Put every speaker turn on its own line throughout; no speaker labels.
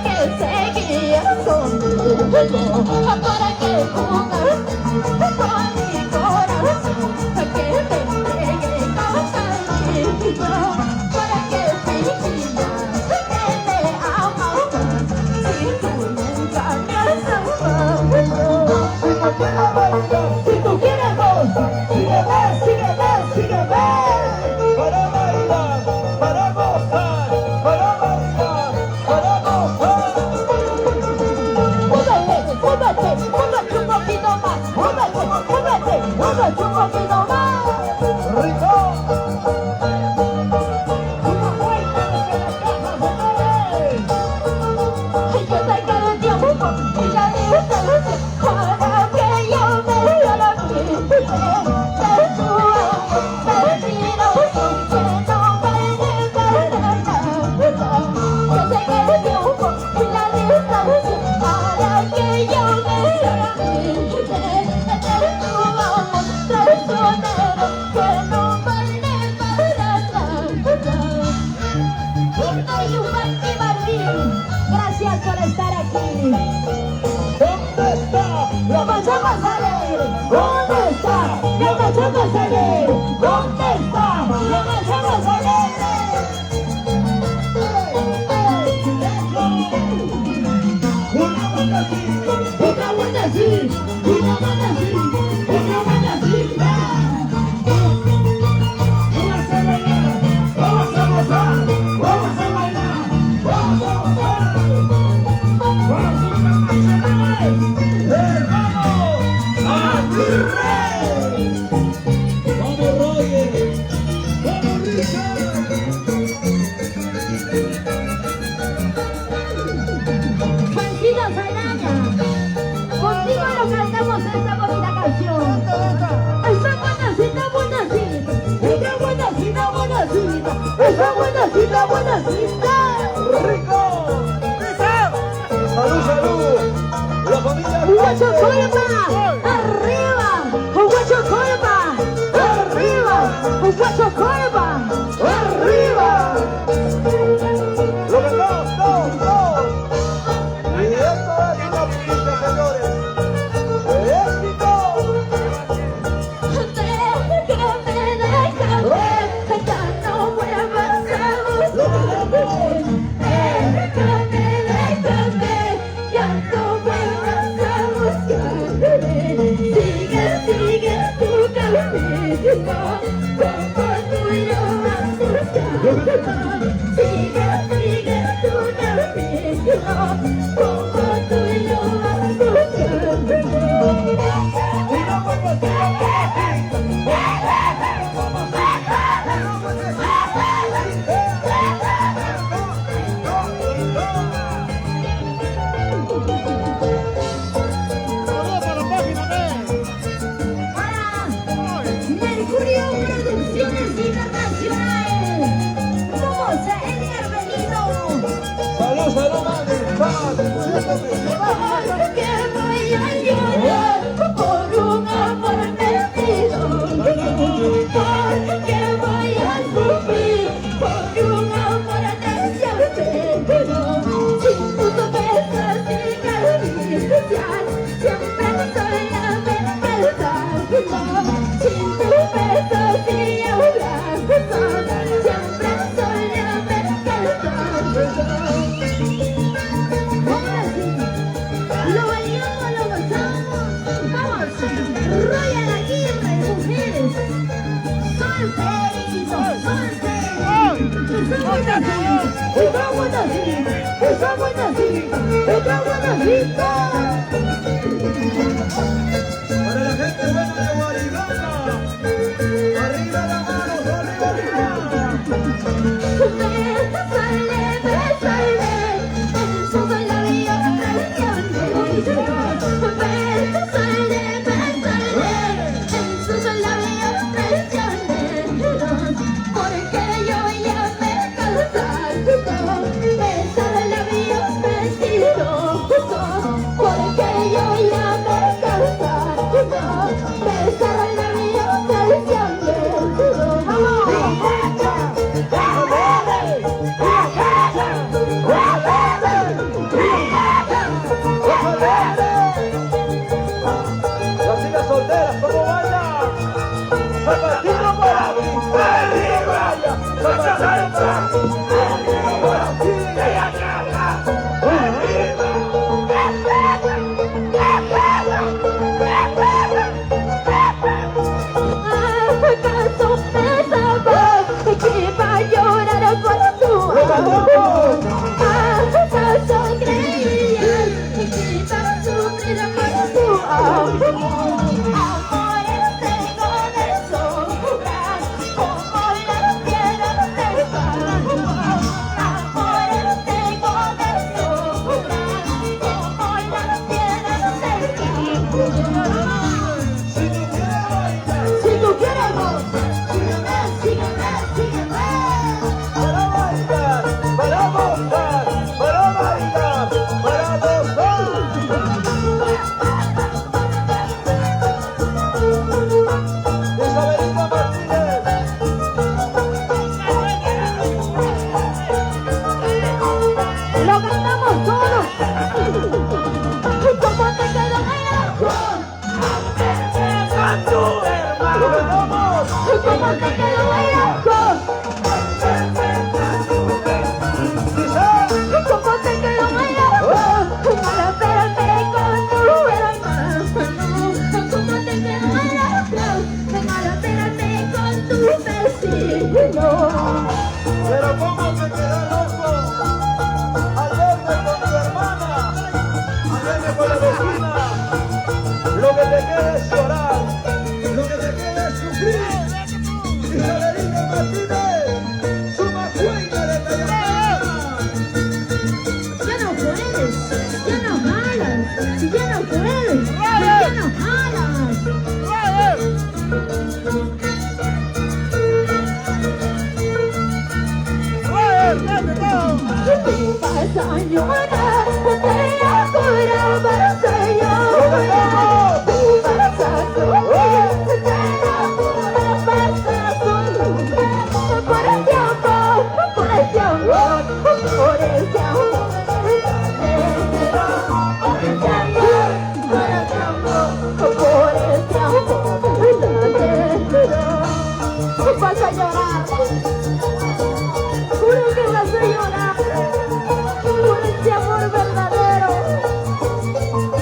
que seguir conmigo, para que jugar con mi corazón, para que te entregue con cariño, para que fingiera que te amo más, si tú nunca me has amado. Si tú quieres voz, sígueme, sígueme, sígueme.
Para bailar, para gozar, para bailar, para gozar.
Múvete, múvete, múvete un poquito más. Múvete, múvete, múvete un poquito más.
Rico.
Una vuelta desde la casa, señores. Ay, yo te quiero un tiempo y la distancia para que yo me la quite de tu amor mentiroso que no me llevará nada. Yo te quiero un tiempo y la distancia para que yo me la quite de tu amor traicionero que no vale para nada. Víctor Yubán y Martín, gracias por estar aquí.
¿Dónde está
¡La pasamos alegre! ¿Dónde está? ¡La pasamos alegre! ¿Dónde está? ¡La pasamos alegre!
una banda así?
¡Otra buena sí! ¡Una buena sí! ¡Otra buena sí!
Vamos a bailar, vamos a gozar, vamos a bailar, vamos a gozar. Vamos a nacionales, hermano, Aguirre. Vamos Roger, vamos Richard.
Juancito Saldaña, contigo nos cantamos esta bonita canción. Está buenacita, buenacita, está buenacita, buenacita, está buenacita, buenacita.
Rico. Salud, salud. La familia
Guacho Colpa, arriba, Guacho Colpa, arriba, Guacho Colpa, arriba.
Lo que dos. Y esto es una pista, señores. Éxito.
Déjame, déjame, ya no vuelvas a buscarme. Déjame, ya no vuelvas a buscarme. Sigue, sigue tu camino, como tú y yo vas buscando. Sigue, sigue tu camino, como tú y yo vas buscando.
Una vuelta Saludos para la página B.
Mercurio Producciones Internacionales. Somos Edgar Benito.
Salud, salud, madre.
Porque voy a llorar por un amor perdido. Porque voy a sufrir por un amor desapercibido. Sin tus besos y caricias, siempre soy la verdad. Sin tus besos y abrazos, siempre soy la verdad. Lo bailamos, lo gozamos. Vamos, Royal Aguirre, mujeres. Solteritos, solteritos. Está buenacita, está buenacita, está buenacita.
Para la gente buena de Guaribanda. Arriba las manos, arriba, arriba.
Bésale, bésale, en sus labios traicioneros. Bésale, bésale, en sus labios traicioneros. Porque yo ya me he cansado de esos labios mentirosos. señora, te acura para señora, para señora, te acura para señora, por el tiempo, por el tiempo, por el tiempo, por el tiempo, por el tiempo, vas a llorar, juro que vas a llorar. Por este amor verdadero.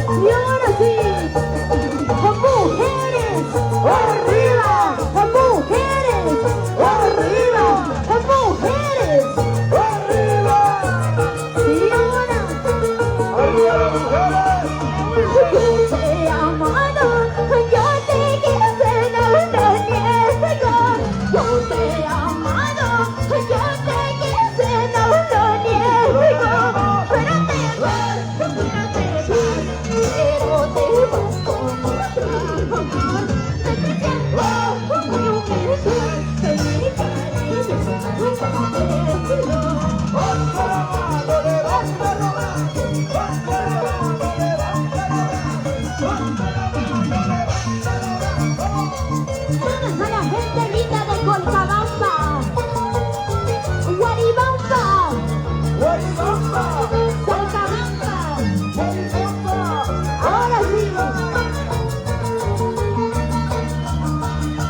Y ahora sí, mujeres, arriba, mujeres, arriba, mujeres, arriba. Y ahora, yo te he amado, yo te quise, no lo niego. Yo te he amado, yo te quise, no lo niego. Pero te vas como otra. Desde tiempo, yo pienso que mi cariño a la gente linda de Colcabamba, Guaribamba, Colcabamba. Ahora sí.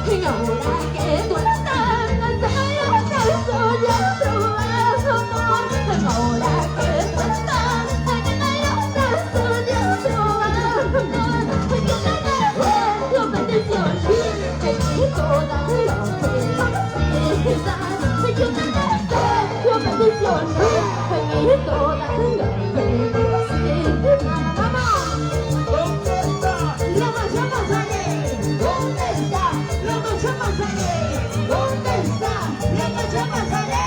Y ahora que tú estás, yo estoy soñando más amor. Ahora que tú estás, yo estoy soñando más amor. Yo te deseo que toda la felicidad. Yo te deseo que toda la felicidad. ¡Vamos!
¿Dónde está?
La mayor Mazaré, ¿dónde está? La mayor Mazaré, ¿dónde está? La mayor Mazaré.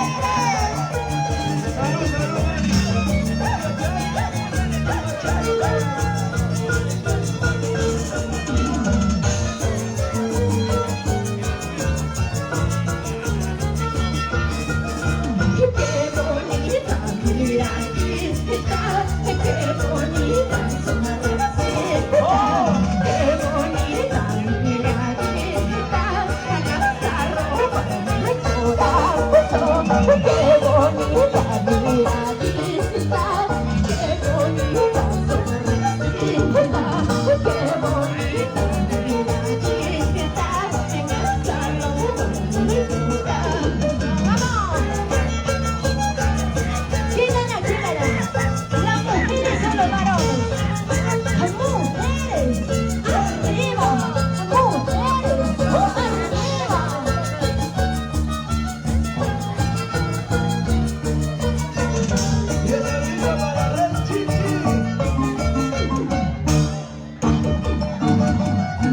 Salud, salud,
Qué bonita miradita, qué bonita sonrisita, qué bonita miradita, esa ropa me corazón, qué bonita miradita, qué bonita sonrisita, qué bonita miradita, esa ropa me corazón. ¡Vamos! Chígala, chígala. Las mujeres son los varones. ¡Ay, mujeres! ¡Arriba! ¡Mujeres! ¡Arriba!
y esa linda para Red Chichi.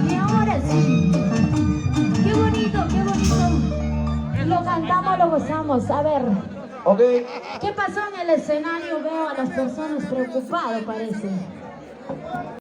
Y ahora sí. ¡Qué bonito, qué bonito! Lo cantamos, lo gozamos. A ver,
Ok.
¿qué pasó en el escenario? Veo a las personas preocupadas, parece.